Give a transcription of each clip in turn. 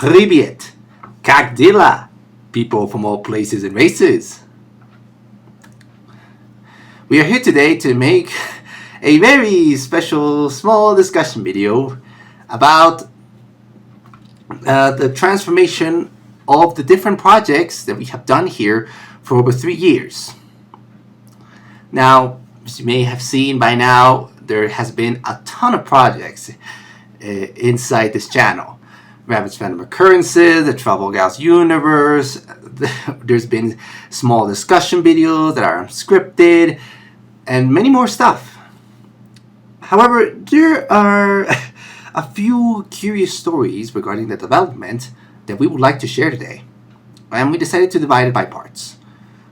Privyet, Kak dela, people from all places and races. We are here today to make a very special small discussion video about the transformation of the different projects that we have done here for over 3 years. Now, as you may have seen by now, there has been a ton of projects inside this channel. Rabbit's Random Occurrences, the Trouble Gals Universe, there's been small discussion videos that are unscripted, and many more stuff. However, there are a few curious stories regarding the development that we would like to share today, and we decided to divide it by parts.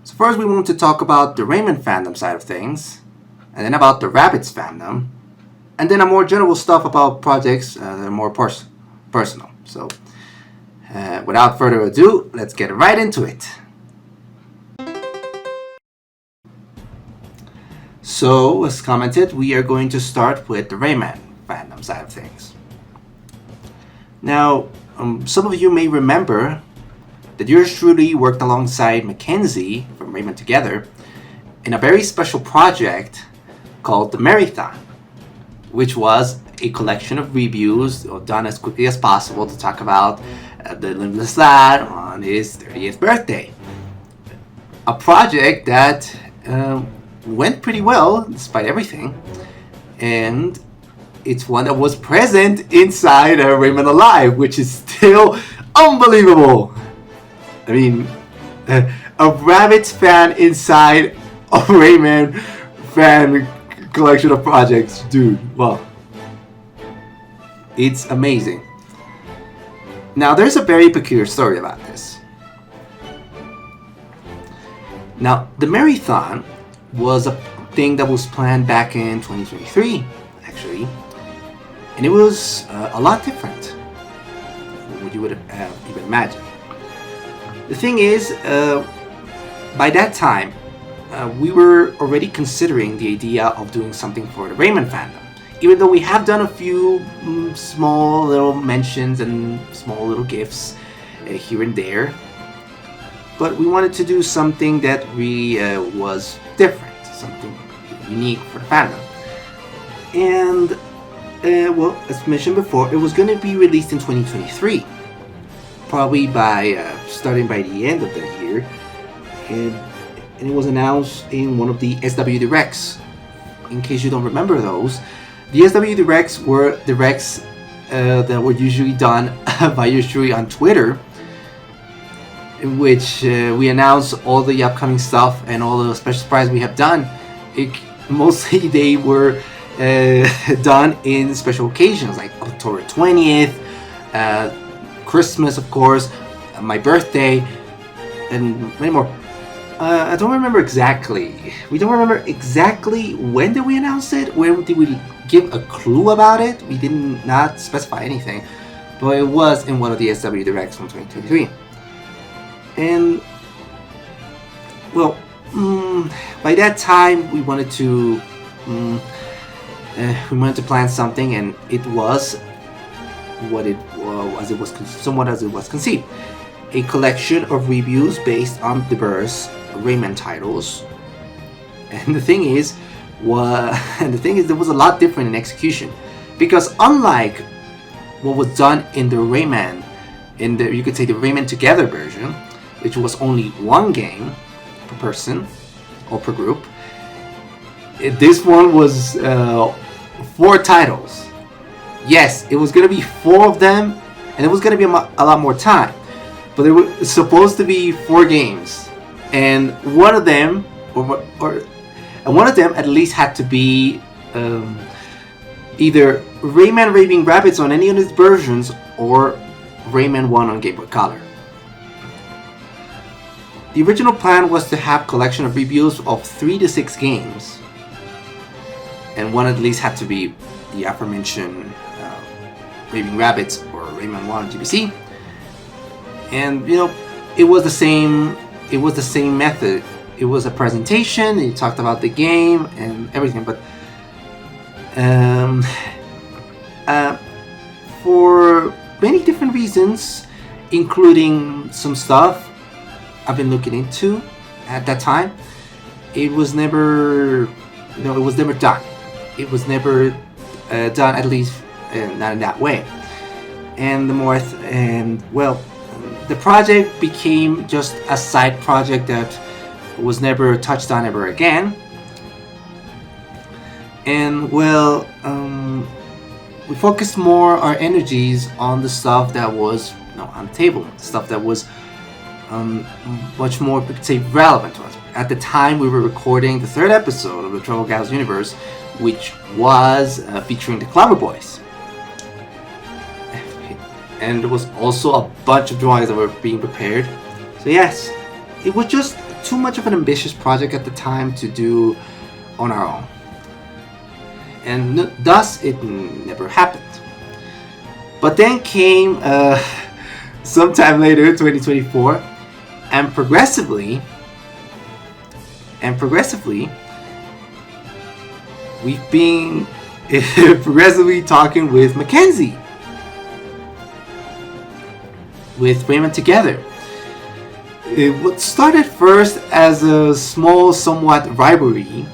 So first we want to talk about the Rayman fandom side of things, and then about the Rabbids fandom, and then a more general stuff about projects that are more personal. So without further ado, let's get right into it. So, as commented, we are going to start with the Rayman fandom side of things. Now, some of you may remember that yours truly worked alongside Mackenzie from Rayman Together in a very special project called the Marathon, which was a collection of reviews done as quickly as possible to talk about the Limitless Lad on his 30th birthday. A project that went pretty well despite everything, and it's one that was present inside Rayman Alive, which is still unbelievable. I mean, a Rabbids fan inside a Rayman fan collection of projects, dude. Well, it's amazing. Now, there's a very peculiar story about this. Now, the Marathon was a thing that was planned back in 2023, actually, and it was a lot different from what you would even imagine. The thing is, by that time, we were already considering the idea of doing something for the Rayman fandom, even though we have done a few small little mentions and small little gifts here and there. But we wanted to do something that really was different, something unique for the fandom. And, well, as mentioned before, it was going to be released in 2023, probably starting by the end of the year. And it was announced in one of the SW Directs. In case you don't remember those, the SW Directs were directs that were usually done by yours truly on Twitter, in which we announce all the upcoming stuff and all the special surprises we have done. Mostly they were done in special occasions like October 20th, Christmas, of course, my birthday, and many more. I don't remember exactly. We don't remember exactly when did we announce it. When did we give a clue about it? We did not specify anything, but it was in one of the SW Directs from 2023. And well, by that time we wanted to plan something, and it was what it was, somewhat as it was conceived. A collection of reviews based on diverse Rayman titles. And the thing is, there was a lot different in execution, because unlike what was done in the Rayman, you could say the Rayman Together version, which was only one game per person or per group, this one was 4 titles. Yes, it was going to be 4 of them, and it was going to be a lot more time. But there were supposed to be 4 games, and one of them, at least had to be either Rayman Raving Rabbids on any of its versions, or Rayman 1 on Game Boy Color. The original plan was to have a collection of reviews of 3 to 6 games, and one at least had to be the aforementioned Raving Rabbids or Rayman 1 GBC. And it was the same method. It was a presentation, you talked about the game and everything, but for many different reasons, including some stuff I've been looking into at that time. It was never, it was never done. It was never done, at least not in that way. And the project became just a side project that was never touched on ever again. And we focused more our energies on the stuff that was on the table, stuff that was much more, we could say, relevant to us. At the time, we were recording the third episode of the Trouble Gals universe, which was featuring the Clever Boys. And there was also a bunch of drawings that were being prepared. So yes, it was just too much of an ambitious project at the time to do on our own. And thus, it never happened. But then came sometime later, 2024, and progressively, we've been progressively talking with Mackenzie, with Raymond Together. What started first as a small, somewhat rivalry,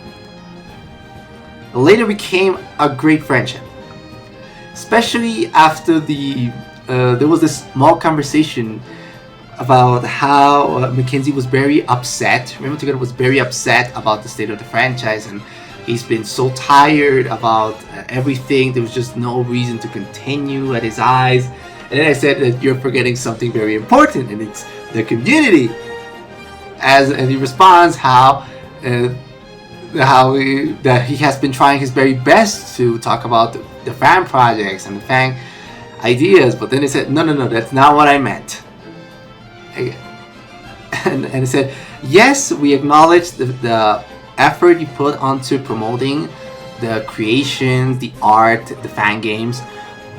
later became a great friendship. Especially after there was this small conversation about how Mackenzie was very upset. Raymond Together was very upset about the state of the franchise, and he's been so tired about everything. There was just no reason to continue at his eyes. And then I said that you're forgetting something very important, and it's the community. And he responds that he has been trying his very best to talk about the fan projects and the fan ideas, but then he said, no, that's not what I meant. And he said, yes, we acknowledge the effort you put onto promoting the creations, the art, the fan games,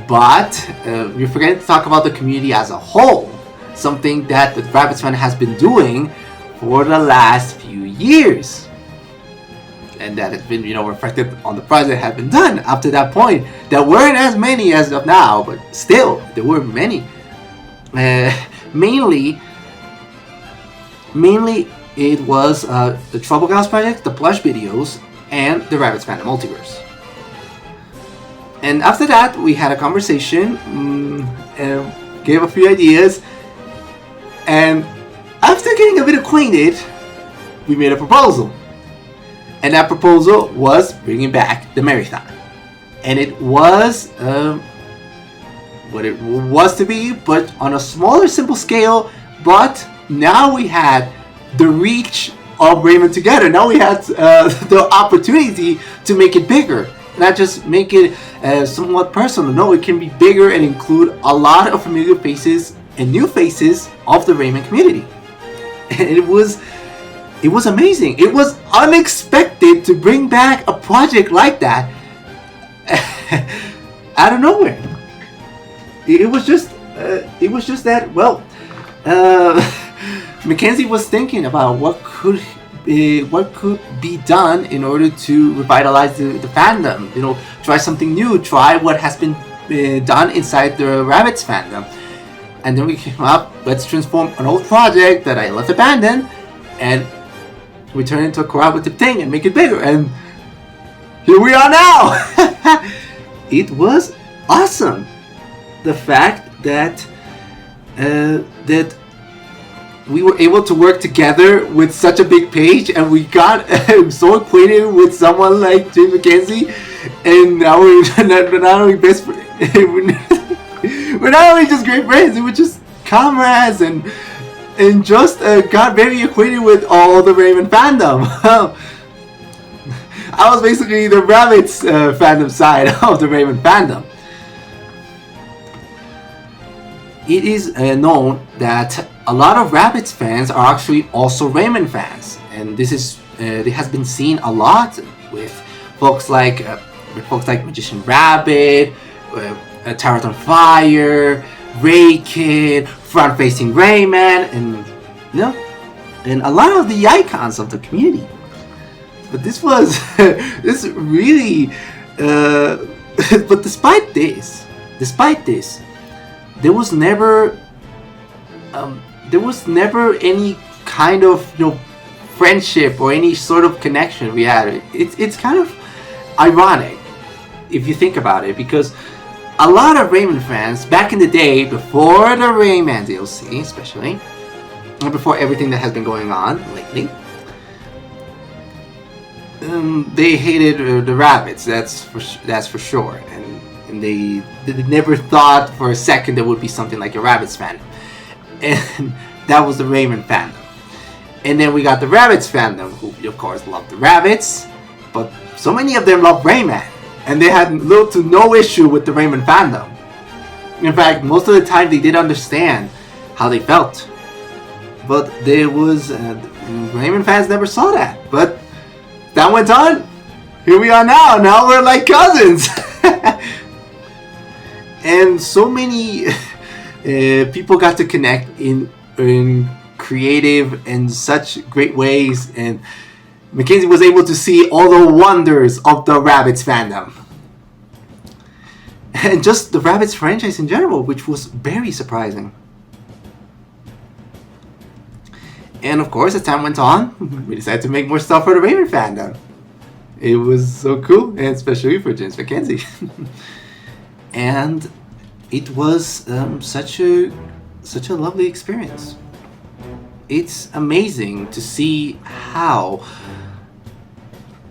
but you're forgetting to talk about the community as a whole, something that the Rabbids fan has been doing for the last few years. And that has been, reflected on the projects that have been done up to that point. There weren't as many as of now, but still, there were many. Mainly, it was the Trouble Gals project, the plush videos, and the Rabbids Fandom Multiverse. And after that, we had a conversation, and gave a few ideas, and after getting a bit acquainted, we made a proposal. And that proposal was bringing back the marathon. And it was what it was to be, but on a smaller, simple scale. But now we had the reach of Raymond Together. Now we had the opportunity to make it bigger. Not just make it somewhat personal. No, it can be bigger and include a lot of familiar faces and new faces of the Raymond community. And it was amazing. It was unexpected to bring back a project like that out of nowhere. It was just that. Well, Mackenzie was thinking about what could be done in order to revitalize the fandom. Try something new. Try what has been done inside the Rabbids fandom. And then we came up. Let's transform an old project that I left abandoned, and we turn it into a collaborative thing and make it bigger. And here we are now. It was awesome. The fact that we were able to work together with such a big page, and we got so acquainted with someone like James Mackenzie, and now we're not only best friends, we're not only just great friends, we were just comrades, and just got very acquainted with all the Raymond fandom. I was basically the Rabbids fandom side of the Raymond fandom. It is known that a lot of Rabbids fans are actually also Raymond fans, and this is it has been seen a lot with folks like Magician Rabbit, Tarot on Fire, Ray Kid, Front Facing Rayman, and a lot of the icons of the community. But this was this really. But despite this, there was never there was never any kind of friendship or any sort of connection we had. It's kind of ironic if you think about it, because a lot of Rayman fans back in the day, before the Rayman DLC especially, and before everything that has been going on lately, they hated the rabbits. That's for sure, and they never thought for a second there would be something like a rabbits fandom, and that was the Rayman fandom. And then we got the rabbits fandom, who of course loved the rabbits, but so many of them loved Rayman, and they had little to no issue with the Rayman fandom. In fact, most of the time they did understand how they felt, but there was Rayman fans never saw that. But that went on. Here we are now. Now we're like cousins. And so many people got to connect in creative and such great ways, and Mackenzie was able to see all the wonders of the Rabbids fandom. And just the Rabbids franchise in general, which was very surprising. And of course, as time went on, we decided to make more stuff for the Rayman fandom. It was so cool, and especially for James Mackenzie. And it was such a lovely experience. It's amazing to see how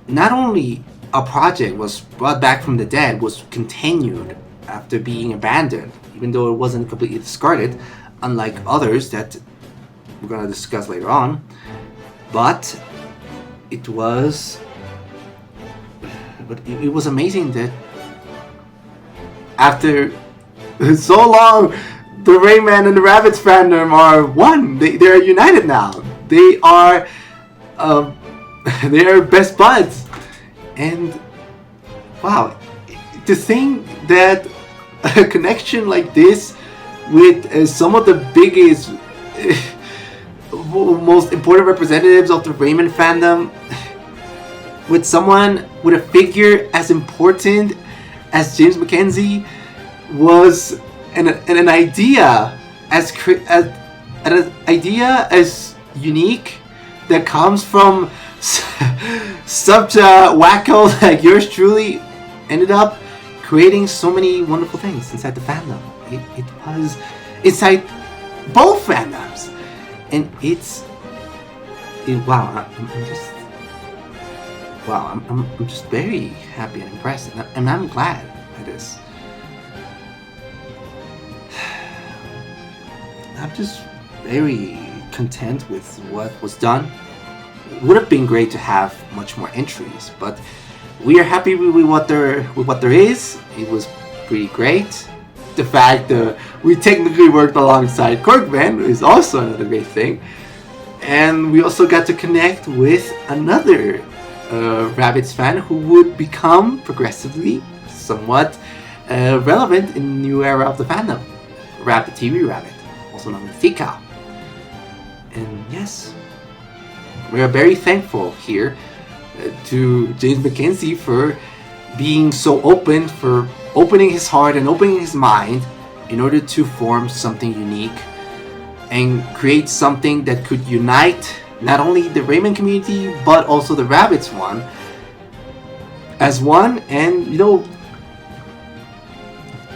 not only a project was brought back from the dead, was continued after being abandoned, even though it wasn't completely discarded, unlike others that we're going to discuss later on, but it was amazing that after so long, the Rayman and the Rabbids fandom are one. They're united now. They are best buds. And wow, to think that a connection like this with some of the biggest, most important representatives of the Rayman fandom, with someone with a figure as important as James Mackenzie, was an idea as unique that comes from such a wacko like yours truly, ended up creating so many wonderful things inside the fandom. It was inside both fandoms, and I'm just very happy and impressed, and I'm glad by this. I'm just very content with what was done. It would have been great to have much more entries, but we are happy with what there is. It was pretty great. The fact that we technically worked alongside Corkman is also another great thing, and we also got to connect with another Rabbids fan who would become progressively somewhat relevant in the new era of the fandom, Rabbit TV Rabbit, also known as Tika. And yes, we are very thankful here to James Mackenzie for being so open, for opening his heart and opening his mind in order to form something unique and create something that could unite not only the Rayman community but also the Rabbids one as one, and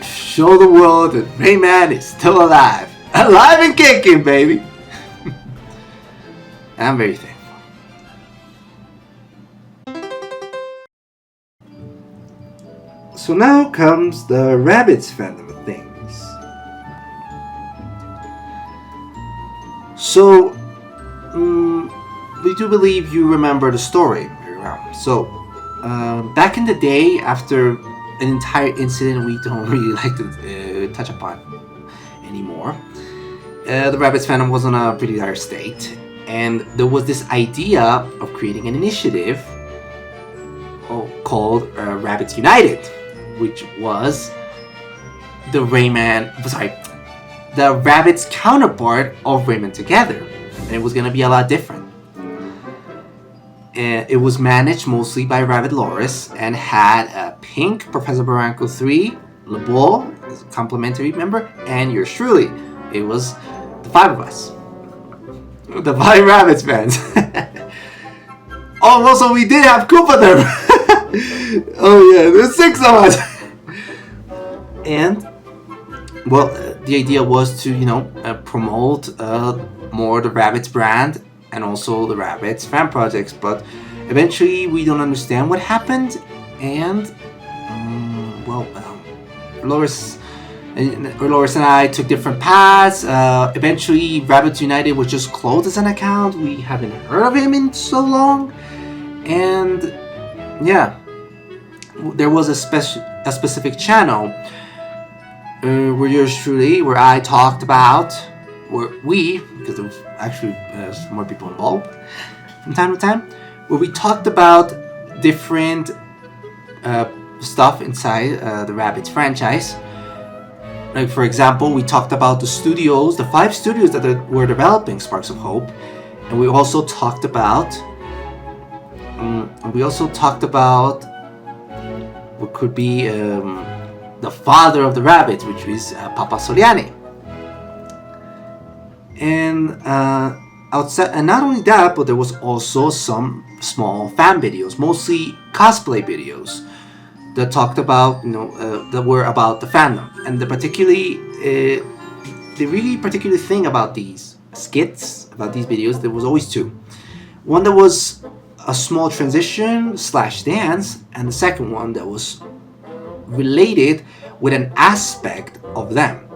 show the world that Rayman is still alive and kicking, baby. I'm very thankful. So now comes the Rabbids fandom of things. So, we do believe you remember the story very well. So, back in the day, after an entire incident we don't really like to touch upon anymore, the Rabbids fandom was in a pretty dire state, and there was this idea of creating an initiative called Rabbids United, which was the Rabbids counterpart of Rayman Together, and it was going to be a lot different. It was managed mostly by Rabbid Loris and had Pink, Professor Barranco 3, LeBeau as a complimentary member, and yours truly. It was the 5 of us. The 5 Rabbits fans. Oh, also we did have Koopa there. Oh yeah, there's 6 of us. And well, the idea was to promote more the Rabbits brand and also the Rabbits fan projects. But eventually, we don't understand what happened, and Loris and I took different paths. Eventually, Rabbits United was just closed as an account. We haven't heard of him in so long, and yeah, there was a specific channel where yours truly, where I talked about, because there was actually more people involved from time to time, where we talked about different stuff inside the Rabbids franchise. Like, for example, we talked about the 5 studios that were developing Sparks of Hope, and we also talked about what could be the father of the Rabbids, which is Papa Soliani. And outside, and not only that, but there was also some small fan videos, mostly cosplay videos, that talked about, that were about the fandom. And the really particular thing about these skits, about these videos, there was always 2. One that was a small transition / dance, and the second one that was related with an aspect of them.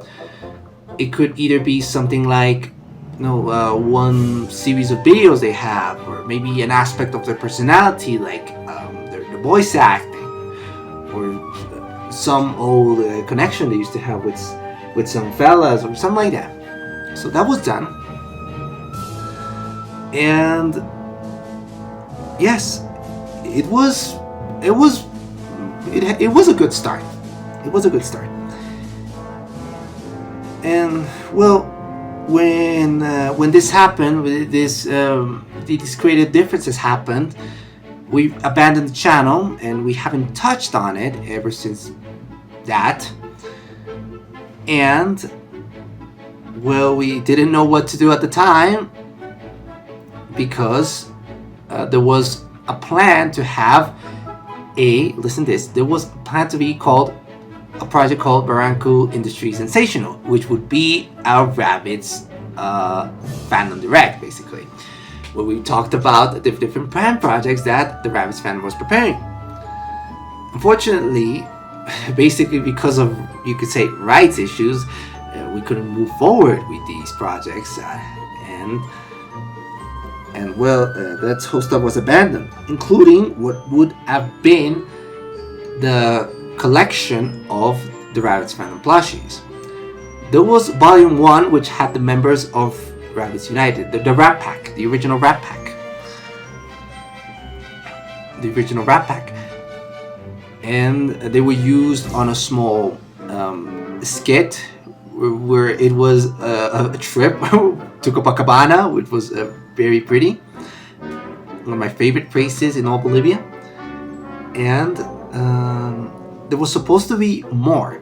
It could either be something like one series of videos they have, or maybe an aspect of their personality, like their voice acting, or some old connection they used to have with some fellas, or something like that. So that was done, and yes, it was a good start. It was a good start. And well, when this happened, these creative differences happened, we abandoned the channel, and we haven't touched on it ever since that. And well, we didn't know what to do at the time, because there was a plan to have there was a plan to be called a project called Barranco Industry Sensational, which would be our Rabbids fandom direct, basically, where we talked about the different brand projects that the Rabbids fandom was preparing. Unfortunately, basically because of, you could say, rights issues, we couldn't move forward with these projects, and that whole stuff was abandoned, including what would have been the collection of the Rabbids fandom plushies. There was Volume 1, which had the members of Rabbids United, the Rat Pack, the original Rat Pack. And they were used on a small skit where it was a trip to Copacabana, which was very pretty. One of my favorite places in all Bolivia. And there was supposed to be more.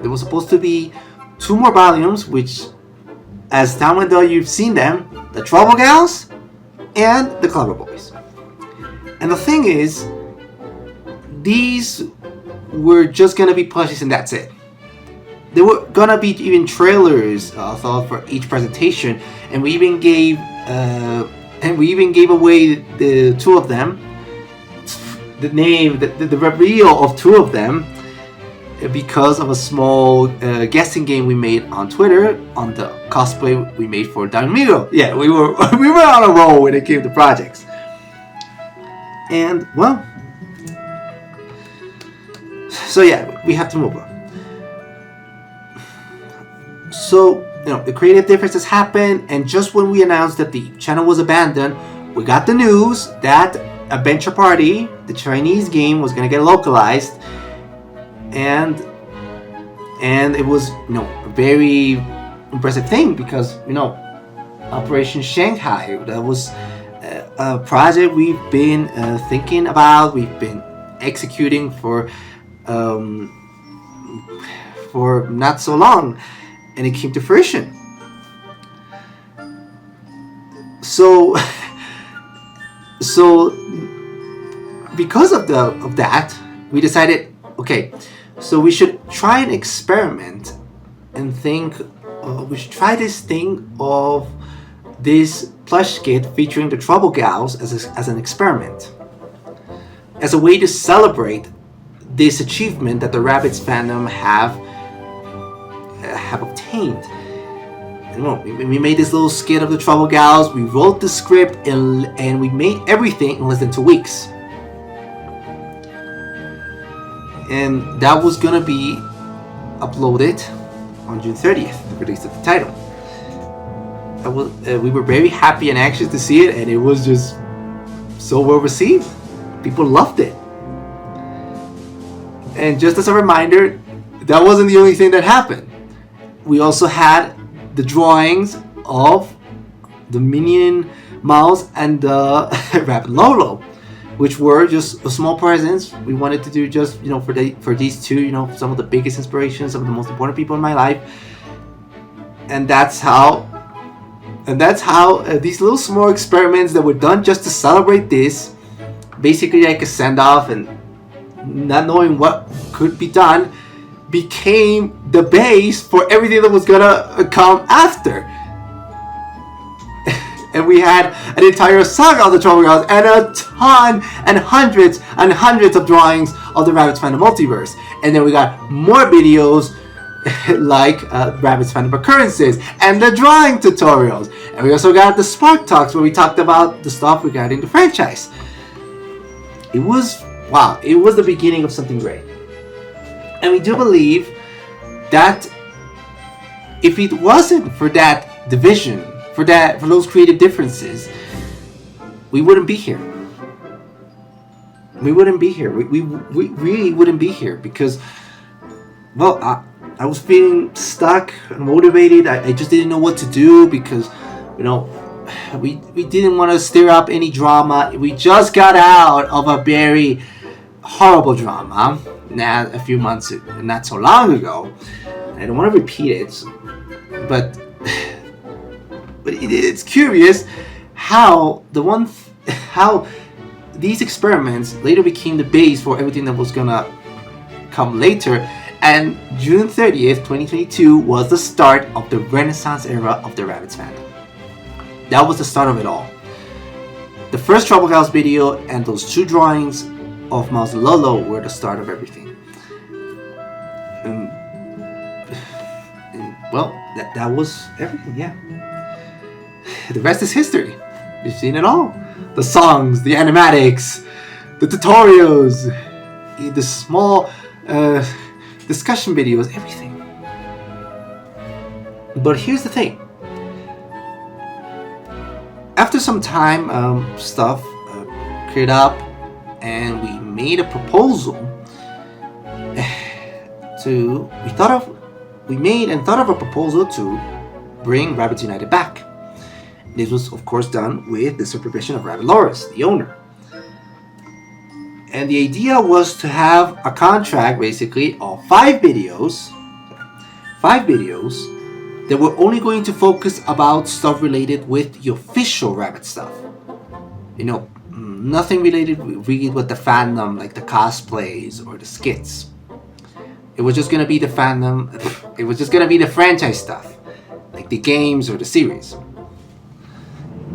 There was supposed to be 2 more volumes, which, as time went on, you've seen them: the Trouble Gals and the Clever Boys. And the thing is, these were just gonna be plushies, and that's it. There were gonna be even trailers thought for each presentation, and we even gave away the 2 of them. The name, the reveal of 2 of them, because of a small guessing game we made on Twitter on the cosplay we made for Don Miro. Yeah, we were on a roll when it came to projects. And well, so yeah, we have to move on. So the creative differences happened, and just when we announced that the channel was abandoned, we got the news that Adventure Party, the Chinese game, was gonna get localized, and it was a very impressive thing, because Operation Shanghai, that was a project we've been thinking about, we've been executing for not so long, and it came to fruition. So so because of that, we decided, okay, so we should try an experiment and think. We should try this thing of this plush kit featuring the Trouble Gals as an experiment, as a way to celebrate this achievement that the Rabbids fandom have obtained. You know, we made this little skit of the Trouble Gals. We wrote the script and we made everything in less than 2 weeks. And that was gonna be uploaded on June 30th, the release of the title. We were very happy and anxious to see it, and it was just so well received. People loved it. And just as a reminder, that wasn't the only thing that happened. We also had the drawings of the Minion Mouse and the Rabbit Lolo, which were just a small presents. We wanted to do just, you know, for these two, you know, some of the biggest inspirations, some of the most important people in my life. And that's how these little small experiments that were done just to celebrate this, basically like a send-off and not knowing what could be done, became the base for everything that was gonna come after. And we had an entire saga of the Trouble Girls and a ton and hundreds of drawings of the Rabbids Fandom Multiverse. And then we got more videos like Rabbids Fandom Occurrences and the drawing tutorials. And we also got the Spark Talks where we talked about the stuff regarding the franchise. It was, wow, it was the beginning of something great. And we do believe that if it wasn't for that division, for those creative differences, we wouldn't be here. We wouldn't be here. We really wouldn't be here because, well, I was feeling stuck and motivated. I just didn't know what to do because, you know, we didn't want to stir up any drama. We just got out of a very horrible drama a few months, not so long ago. I don't want to repeat it, but it's curious how how these experiments later became the base for everything that was gonna come later. And June 30th, 2022 was the start of the Renaissance era of the Rabbids fandom. That was the start of it all. The first Trouble Gals video and those two drawings of Mouse and Lolo were the start of everything. Well, that was everything, yeah. The rest is history. You've seen it all. The songs, the animatics, the tutorials, the small discussion videos, everything. But here's the thing. After some time, stuff cleared up, and we made a proposal we made and thought of a proposal to bring Rabbids United back. This was, of course, done with the supervision of Rabbit Loris, the owner. And the idea was to have a contract, basically, of 5 videos that were only going to focus about stuff related with the official Rabbit stuff. You know, nothing related really with the fandom, like the cosplays or the skits. It was just gonna be the fandom. It was just gonna be the franchise stuff, like the games or the series.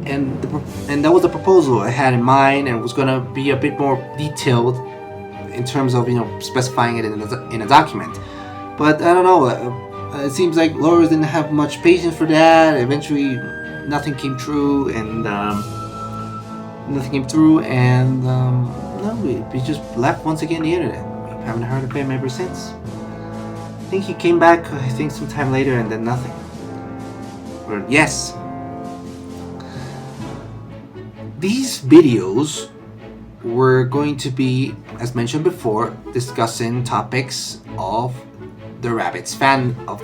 And that was the proposal I had in mind, and it was gonna be a bit more detailed in terms of, you know, specifying it in a document. But I don't know. It seems like Loris didn't have much patience for that. Eventually, nothing came through, and we just left once again the internet. We haven't heard of him ever since. I think he came back, some time later, and then nothing. But yes, these videos were going to be, as mentioned before, discussing topics of the Rabbids fan of.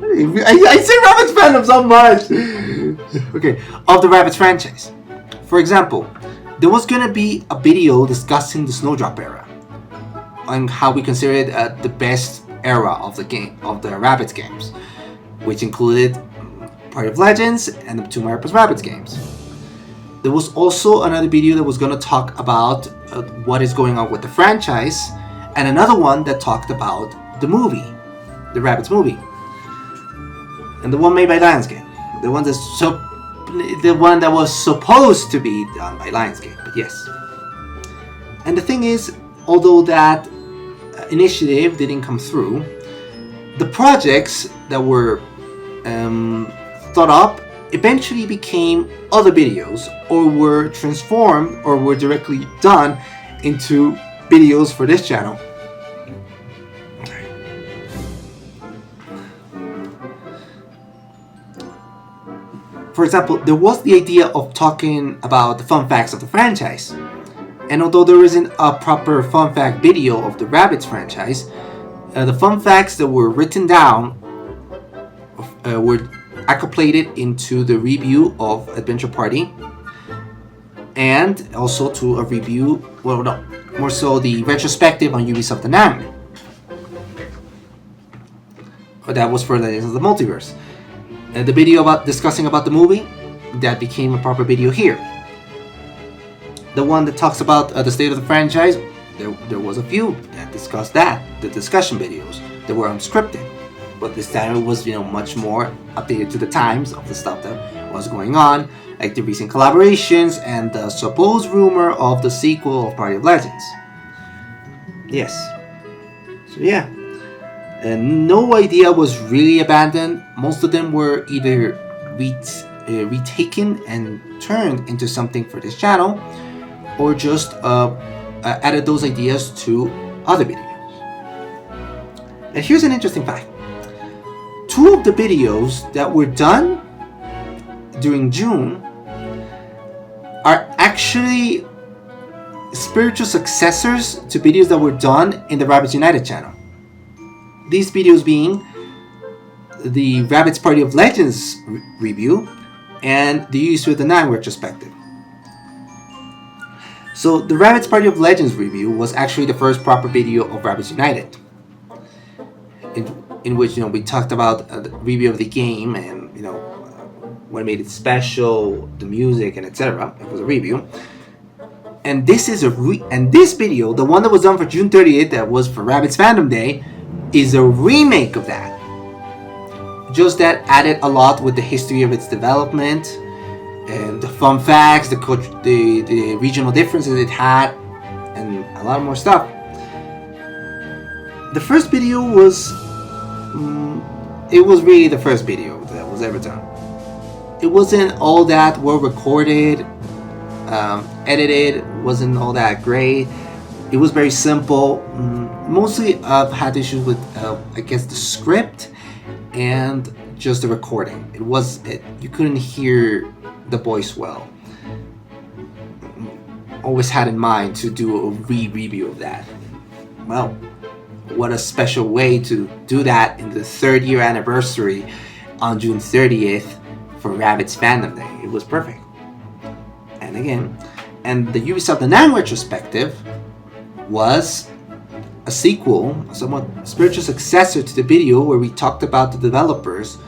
I say Rabbids fandom so much. Okay, of the Rabbids franchise. For example, there was gonna be a video discussing the Snowdrop era, on how we consider it the best era of the Rabbids games, which included Party of Legends and the 2 Mario Bros. Rabbids games. There was also another video that was going to talk about what is going on with the franchise, and another one that talked about the movie, the Rabbids movie, and the one made by Lionsgate, the one that was supposed to be done by Lionsgate. But yes. And the thing is, although that initiative didn't come through, the projects that were thought up eventually became other videos, or were transformed, or were directly done into videos for this channel. For example, there was the idea of talking about the fun facts of the franchise. And although there isn't a proper fun fact video of the Rabbids franchise, the fun facts that were written down were accommodated into the review of Adventure Party, and also to a review, well, no, more so the retrospective on Ubisoft Anime. That was for Legends of the Multiverse. The video discussing about the movie, that became a proper video here. The one that talks about the state of the franchise, there was a few that discussed that, the discussion videos that were unscripted. But this time it was, much more updated to the times of the stuff that was going on, like the recent collaborations and the supposed rumor of the sequel of Party of Legends. Yes. So yeah. And no idea was really abandoned. Most of them were either retaken and turned into something for this channel, or just added those ideas to other videos. And here's an interesting fact. 2 of the videos that were done during June are actually spiritual successors to videos that were done in the Rabbids United channel. These videos being the Rabbids Party of Legends review and the Ubisoft Anime retrospective. So the Rabbids Party of Legends review was actually the first proper video of Rabbids United, in which we talked about the review of the game and what made it special, the music, and etc. It was a review. And this is this video, the one that was done for June 30th, that was for Rabbids Fandom Day, is a remake of that. Just that added a lot with the history of its development and the fun facts, the regional differences it had, and a lot more stuff. The first video was it was really the first video that was ever done. It wasn't all that well recorded, edited, wasn't all that great. It was very simple. Mostly I've had issues with I guess the script and just the recording. You couldn't hear the voice well. Always had in mind to do a review of that. Well, what a special way to do that in the 3rd year anniversary on June 30th for Rabbids Fandom Day. It was perfect. And again, and the Ubisoft Anime retrospective was a sequel, a somewhat spiritual successor to the video where we talked about the developers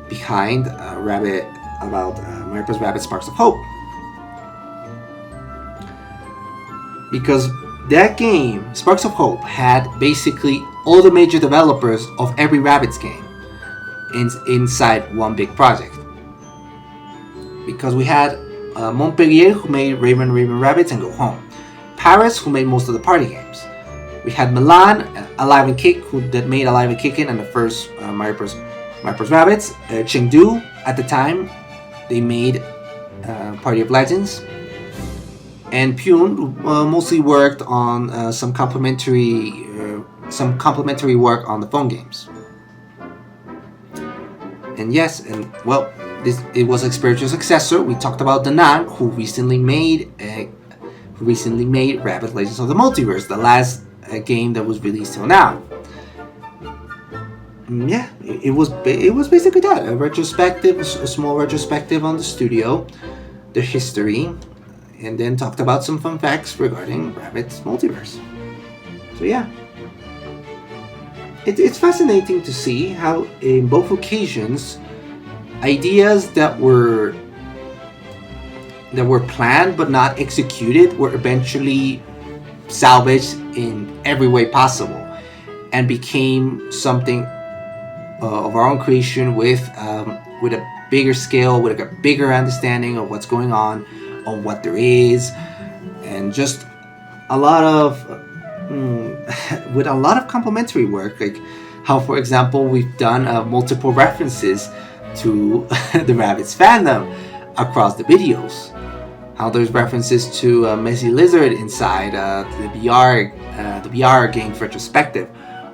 behind Mariposa's Rabbids Sparks of Hope. Because that game, Sparks of Hope, had basically all the major developers of every Rabbids game inside one big project. Because we had Montpellier, who made Raven Rabbids and Go Home. Paris, who made most of the party games. We had Milan, Alive and Kick, that made Alive and Kickin' and the first Mariposa's Rabbids. Chengdu, at the time, they made Party of Legends. And Pune mostly worked on some complementary work on the phone games. And yes, it was a spiritual successor. We talked about Danang, who recently made Rabbids Legends of the Multiverse, the last game that was released till now. Yeah, it was basically that, a small retrospective on the studio, their history, and then talked about some fun facts regarding Rabbids Multiverse. So yeah, it's fascinating to see how in both occasions ideas that were that were planned but not executed were eventually salvaged in every way possible and became something of our own creation with a bigger scale, with a bigger understanding of what's going on what there is, and just a lot of with a lot of complementary work, like how, for example, we've done multiple references to the Rabbids fandom across the videos. How there's references to Messy Lizard inside the BR Games retrospective,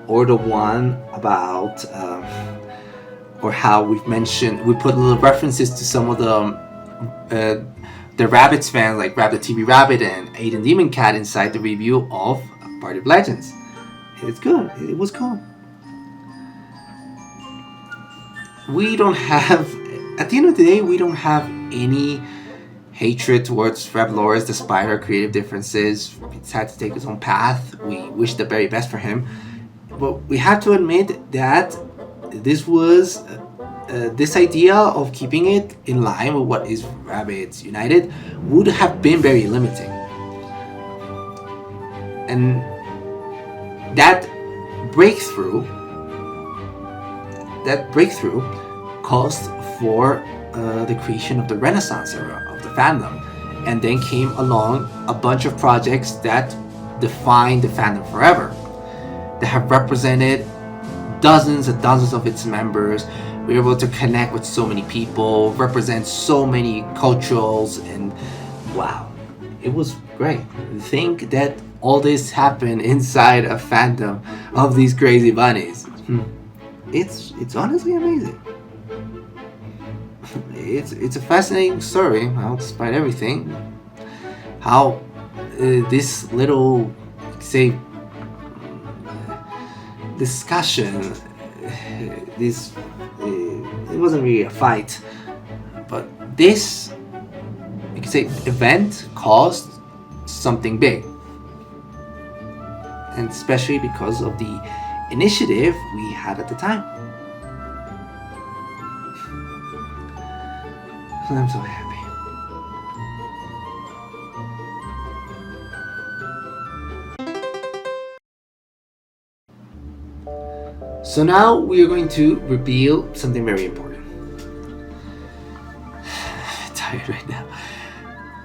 or the one about, or how we put little references to some of the Rabbids fans, like Rabbit TV Rabbit and Aiden Demon Cat, inside the review of Party of Legends. It's good. It was cool. We don't have, at the end of the day, we don't have any hatred towards Revlores despite our creative differences. He's had to take his own path. We wish the very best for him. But we have to admit that this was this idea of keeping it in line with what is Rabbids United would have been very limiting. And that breakthrough caused for the creation of the Renaissance era of the fandom, and then came along a bunch of projects that defined the fandom forever, that have represented dozens and dozens of its members. We were able to connect with so many people, represent so many cultures, and wow, it was great. Think that all this happened inside a fandom of these crazy bunnies. It's honestly amazing. It's a fascinating story, well, despite everything. How this little, say, discussion, it wasn't really a fight, but this, you could say, event caused something big, and especially because of the initiative we had at the time. I'm so happy. So now we are going to reveal something very important. I'm tired right now.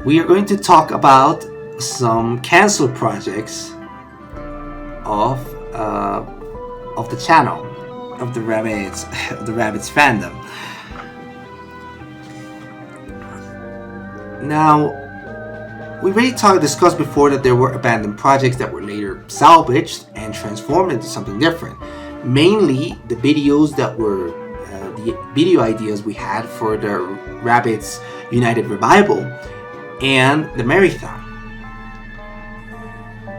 We are going to talk about some canceled projects of the channel of the Rabbids fandom. Now, we already discussed before that there were abandoned projects that were later salvaged and transformed into something different. Mainly the videos that were the video ideas we had for the Rabbids United Revival and the Marathon.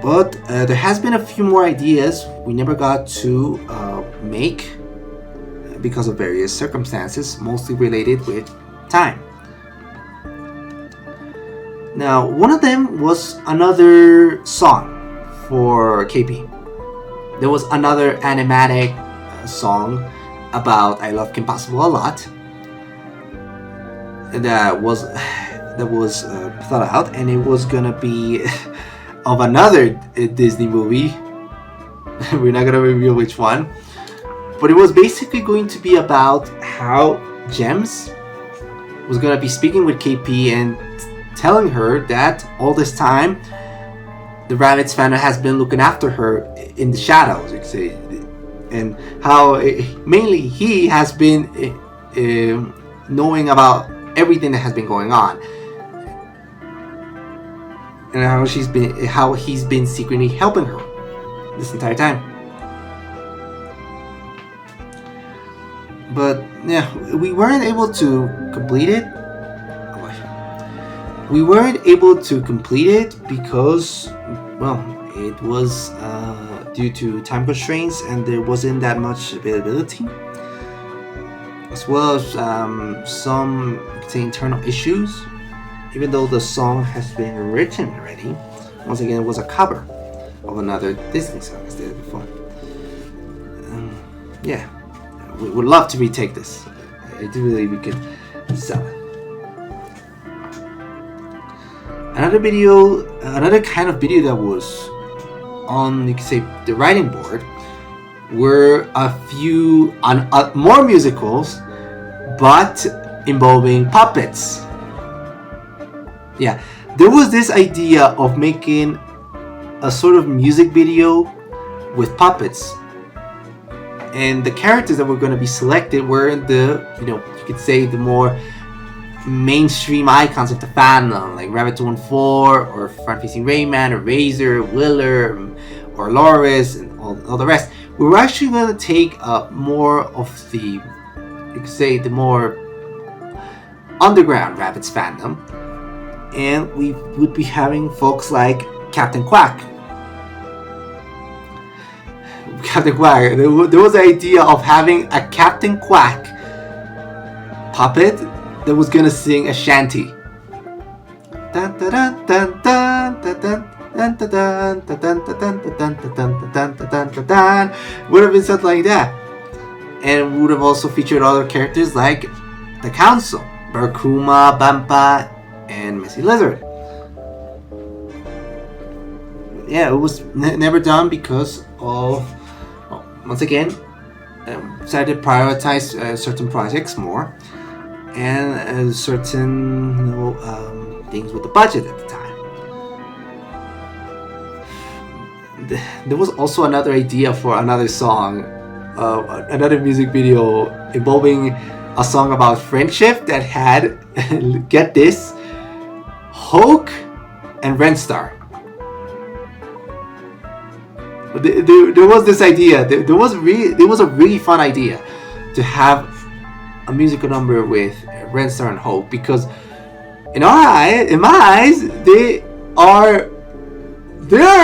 But there has been a few more ideas we never got to make because of various circumstances, mostly related with time. Now, one of them was another song for KP. There was another animatic song about I Love Kim Possible a lot that was thought out, and it was gonna be of another Disney movie. We're not gonna reveal which one, but it was basically going to be about how Gems was gonna be speaking with KP and telling her that all this time the Rabbids fandom has been looking after her in the shadows, you could say, and how mainly he has been knowing about everything that has been going on, and how he's been secretly helping her this entire time. But yeah, we weren't able to complete it. We weren't able to complete it because, well, it was due to time constraints and there wasn't that much availability, as well as some, say, internal issues. Even though the song has been written already, once again, it was a cover of another Disney song as I did before. Yeah, we would love to retake this. I do believe we could sell it. Another kind of video that was on, you could say, the writing board were a few more musicals, but involving puppets. Yeah, there was this idea of making a sort of music video with puppets, and the characters that were going to be selected were you could say the more mainstream icons of the fandom, like Rabbit 214 or Front-Facing Rayman or Razor, Willer, or Loris, and all the rest. We were actually going to take more of the, you could say, the more underground Rabbids fandom, and we would be having folks like Captain Quack. There was the idea of having a Captain Quack puppet that was gonna sing a shanty. Dun, dun, dun, dun, dun, dun, dun. Would have been something like that, and would have also featured other characters like the Council, Barkuma, Bampa, and Messy Lizard. Yeah, it was never done because of, once again, decided to prioritize certain projects more, and certain things with the budget at the time. There was also another idea for another song, another music video involving a song about friendship that had, get this, Hulk and Renstar. There was this idea. There was a really fun idea to have a musical number with Renstar and Hulk, because in my eyes, they are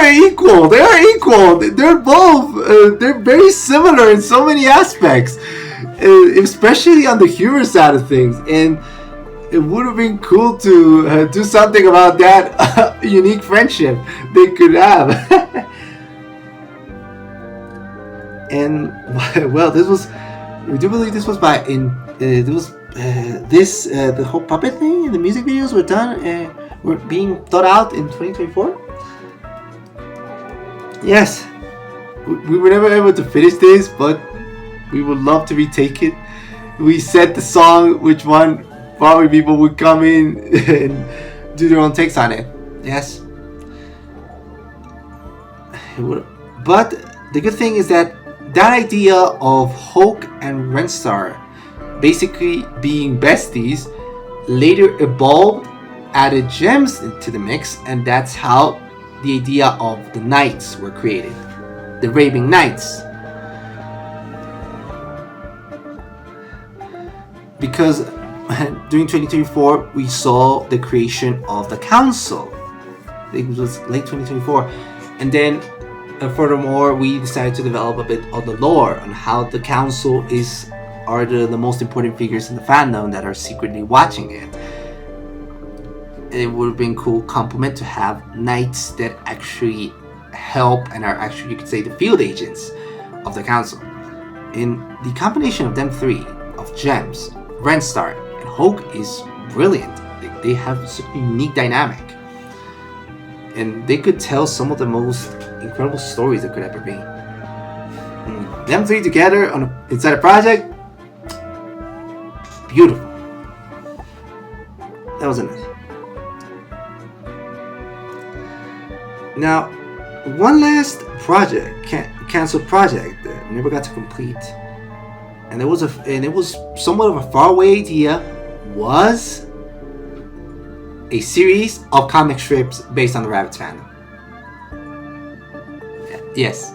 equal. They're both. They're very similar in so many aspects, especially on the humor side of things. And it would have been cool to do something about that unique friendship they could have. And well, we do believe this was the whole puppet thing and the music videos were being thought out in 2024. Yes, we were never able to finish this, but we would love to retake it. We set the song, which one probably people would come in and do their own takes on it. Yes. But the good thing is that idea of Hulk and Renstar basically being besties later evolved, added gems into the mix, and that's how the idea of the Knights were created. The Raving Knights. Because during 2024 we saw the creation of the Council. It was late 2024. And then furthermore, we decided to develop a bit of the lore on how the Council are the most important figures in the fandom that are secretly watching it. It would have been a cool compliment to have knights that actually help and are actually, you could say, the field agents of the Council. And the combination of them three, of Gems, Renstar, and Hulk, is brilliant. They have such a unique dynamic. And they could tell some of the most incredible stories that could ever be. Them three together inside a project, beautiful. That was enough. Now, one last project, canceled project that never got to complete, and it was somewhat of a faraway idea, was a series of comic strips based on the Rabbids fandom. Yes,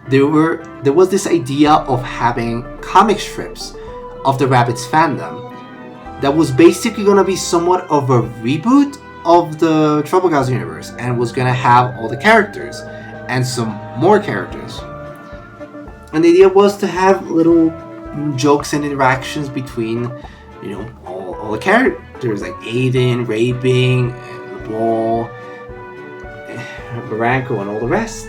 there was this idea of having comic strips of the Rabbids fandom that was basically going to be somewhat of a reboot of the Trouble Gals universe, and was going to have all the characters and some more characters. And the idea was to have little jokes and interactions between, all the characters like Aiden, Raping, LeBlanc, Barranco, and all the rest.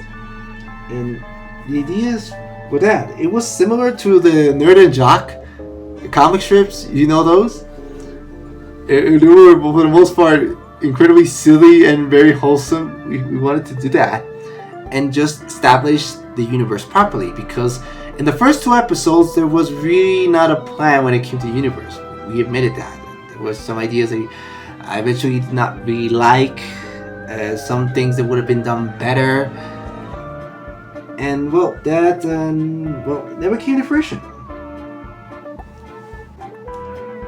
And the ideas were that it was similar to the Nerd and Jock comic strips. You know those? They were, for the most part, incredibly silly and very wholesome. We wanted to do that and just establish the universe properly, because in the first two episodes there was really not a plan when it came to the universe. We admitted that there was some ideas that I eventually did not really like, some things that would have been done better, and well, that never came to fruition.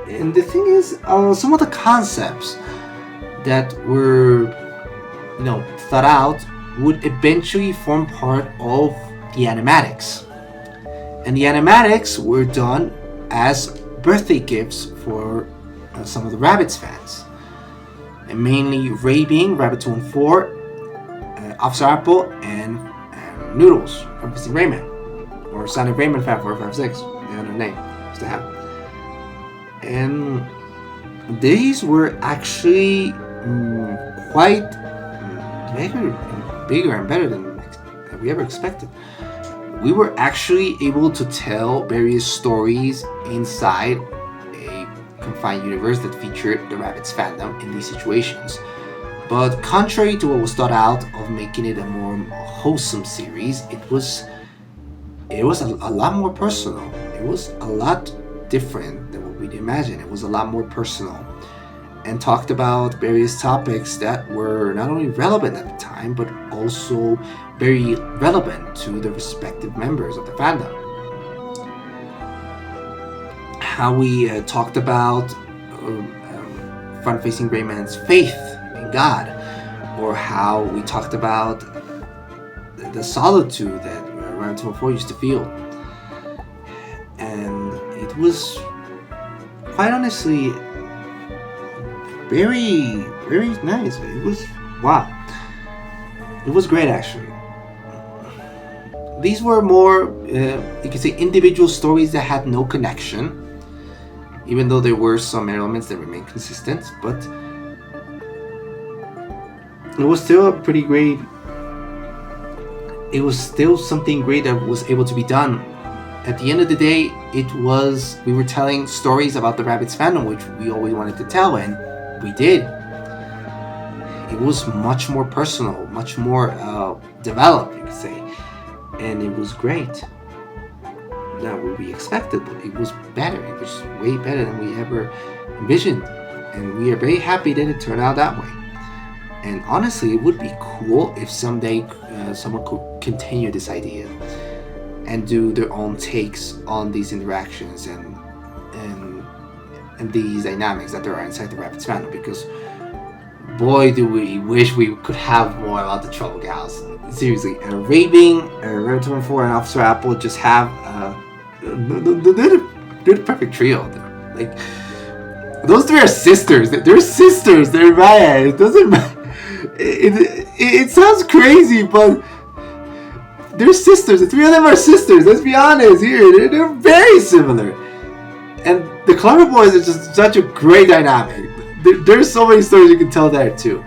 And the thing is, some of the concepts that were, thought out would eventually form part of the animatics. And the animatics were done as birthday gifts for some of the Rabbids fans. And mainly Ray Bean, Rabbit 2 and 4, Officer Apple, and Noodles from Missing Rayman. Or Sonic Rayman Fan 456, the other name used to have. And these were actually quite bigger and better than we ever expected. We were actually able to tell various stories inside a confined universe that featured the Rabbids fandom in these situations. But contrary to what was thought out of making it a more wholesome series, it was a lot more personal. It was a lot different than what we'd imagined. It was a lot more personal and talked about various topics that were not only relevant at the time, but also very relevant to the respective members of the fandom. How we talked about front-facing Rayman's faith in God, or how we talked about the solitude that Rayman 214 used to feel. And it was, quite honestly, very, very nice. It was, wow. It was great, actually. These were more, you could say, individual stories that had no connection, even though there were some elements that remained consistent, but it was still a pretty great, it was still something great that was able to be done. At the end of the day, we were telling stories about the Rabbids fandom, which we always wanted to tell, and we did. It was much more personal, much more developed, you could say, and it was great. Not what we expected, but it was better. It was way better than we ever envisioned, and we are very happy that it turned out that way. And honestly, it would be cool if someday someone could continue this idea and do their own takes on these interactions and these dynamics that there are inside the Rabbids fandom, because boy do we wish we could have more about the Trouble Gals. Seriously, Raving, Rabbit 214, and Officer Apple just have they're the perfect trio. Like, those three are sisters. They're sisters. They're right. It doesn't matter. It sounds crazy, but they're sisters. The three of them are sisters. Let's be honest here. They're very similar. And the Clever Boys are just such a great dynamic. There's so many stories you can tell there too.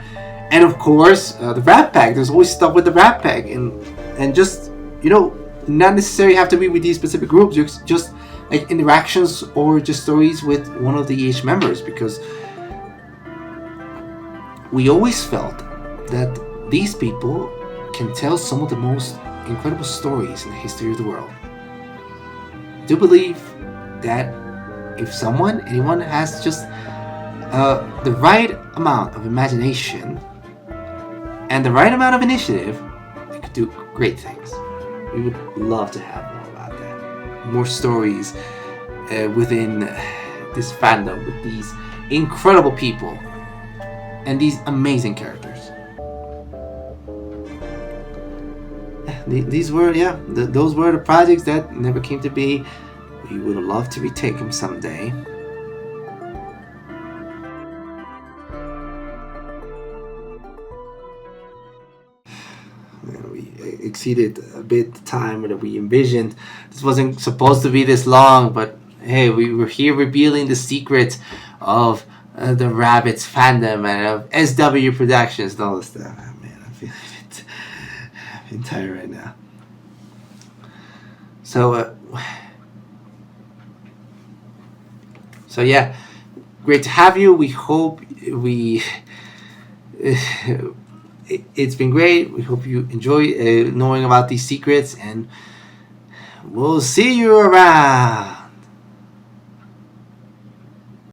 And of course, the Rat Pack. There's always stuff with the Rat Pack, and just, not necessarily have to be with these specific groups. Just like interactions or just stories with one of the EH members, because we always felt that these people can tell some of the most incredible stories in the history of the world. I do believe that if anyone has just the right amount of imagination and the right amount of initiative, they could do great things. We would love to have more about that. More stories within this fandom with these incredible people and these amazing characters. These were, those were the projects that never came to be. We would love to retake them someday. We exceeded a bit the time that we envisioned. This wasn't supposed to be this long, but hey, we were here revealing the secret of the Rabbids fandom and of SW Productions and all this stuff. Oh, man, I feel a bit tired right now. So yeah, great to have you. We hope we it's been great. We hope you enjoy knowing about these secrets, and we'll see you around.